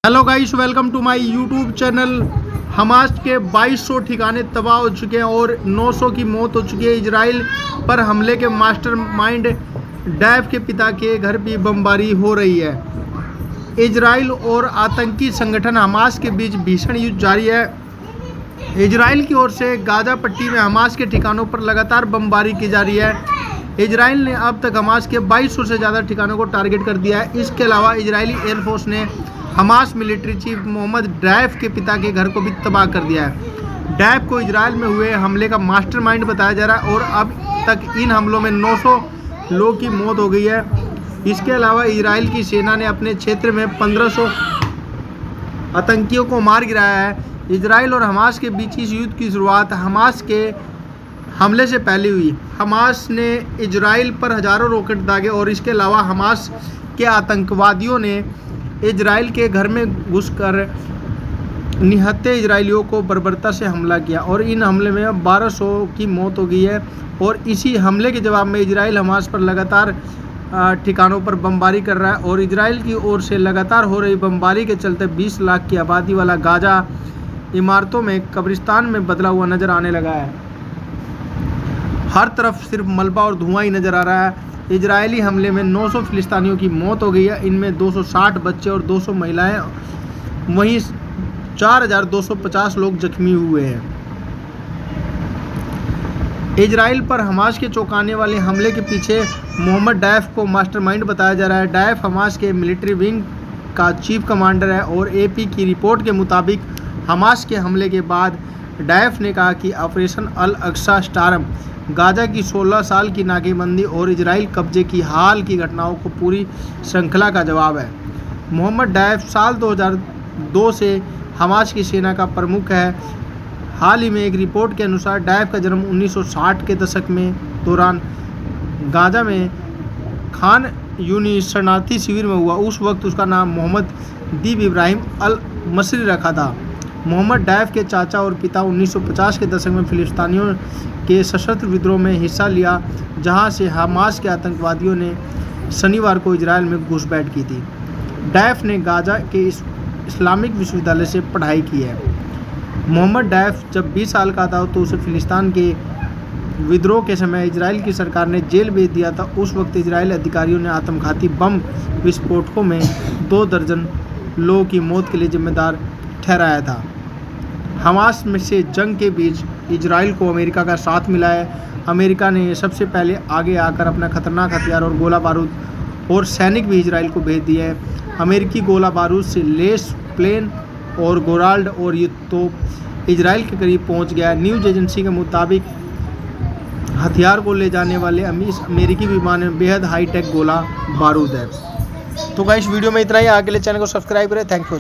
Hello guys, welcome to my YouTube channel. Hamas के 2200 ठिकाने तबाह हो चुके हैं और 900 की मौत हो चुकी है। इजराइल पर हमले के मास्टरमाइंड डैफ के पिता के घर भी बमबारी हो रही है। इजराइल और आतंकी संगठन हमास के बीच भीषण युद्ध जारी है। इजराइल की ओर से गाजा पट्टी में हमास के ठिकानों पर लगातार बमबारी की जा रही है। इजराइल ने अब तक हमास के 2200 से ज़्यादा ठिकानों को टारगेट कर दिया है। इसके अलावा इजरायली एयरफोर्स ने Hamas military chief Mohammed Deif के पिता के घर को भी तबाह कर दिया है। डैफ को इजराइल में हुए हमले का मास्टरमाइंड बताया जा रहा है और अब तक इन हमलों में 900 लोगों की मौत हो गई है। इसके अलावा इजराइल की सेना ने अपने क्षेत्र में 1500 आतंकियों को मार गिराया है। इजराइल और हमास के बीच इस युद्ध की शुरुआत हमास के हमले से पहले हुई। हमास ने इजराइल पर हज़ारों रॉकेट दागे और इसके अलावा हमास के आतंकवादियों ने इजराइल के घर में घुसकर निहत्थे इजरायलियों को बर्बरता से हमला किया और इन हमले में 1200 की मौत हो गई है। और इसी हमले के जवाब में इजराइल हमास पर लगातार ठिकानों पर बमबारी कर रहा है और इजराइल की ओर से लगातार हो रही बमबारी के चलते 20 लाख की आबादी वाला गाजा इमारतों में कब्रिस्तान में बदला हुआ नज़र आने लगा है। हर तरफ सिर्फ मलबा और धुआं ही नज़र आ रहा है। इजरायली हमले में 900 फिलिस्तीनियों की मौत हो गई है। इनमें 260 बच्चे और 200 महिलाएं, वहीं 4250 लोग जख्मी हुए हैं। इजराइल पर हमास के चौंकाने वाले हमले के पीछे मोहम्मद डैफ को मास्टरमाइंड बताया जा रहा है। डैफ हमास के मिलिट्री विंग का चीफ कमांडर है और एपी की रिपोर्ट के मुताबिक हमास के हमले के बाद डैफ ने कहा कि ऑपरेशन अल अक्सा स्टार्म गाजा की 16 साल की नाकेबंदी और इजराइल कब्जे की हाल की घटनाओं को पूरी श्रृंखला का जवाब है। मोहम्मद डैफ साल 2002 से हमास की सेना का प्रमुख है। हाल ही में एक रिपोर्ट के अनुसार डैफ का जन्म 1960 के दशक में दौरान गाजा में खान यूनिस शरणार्थी शिविर में हुआ। उस वक्त उसका नाम मोहम्मद दीब इब्राहिम अल मसरी रखा था। मोहम्मद डैफ के चाचा और पिता 1950 के दशक में फिलिस्तीनियों के सशस्त्र विद्रोह में हिस्सा लिया, जहां से हमास के आतंकवादियों ने शनिवार को इजराइल में घुसपैठ की थी। डैफ ने गाजा के इस्लामिक विश्वविद्यालय से पढ़ाई की है। मोहम्मद डैफ जब 20 साल का था तो उसे फिलिस्तीन के विद्रोह के समय इजराइल की सरकार ने जेल भेज दिया था। उस वक्त इजरायली अधिकारियों ने आत्मघाती बम विस्फोटकों में 2 दर्जन लोगों की मौत के लिए जिम्मेदार ठहराया था। हमास में से जंग के बीच इजराइल को अमेरिका का साथ मिला है। अमेरिका ने सबसे पहले आगे आकर अपना खतरनाक हथियार और गोला बारूद और सैनिक भी इजराइल को भेज दिए हैं। अमेरिकी गोला बारूद से लैस प्लेन और गोराल्ड और युद्ध तोप इजराइल के करीब पहुंच गया। न्यूज़ एजेंसी के मुताबिक हथियार को ले जाने वाले अमेरिकी विमान में बेहद हाईटेक गोला बारूद है। तो गाइस, वीडियो में इतना ही। आगे के लिए चैनल को सब्सक्राइब करें। Thank you.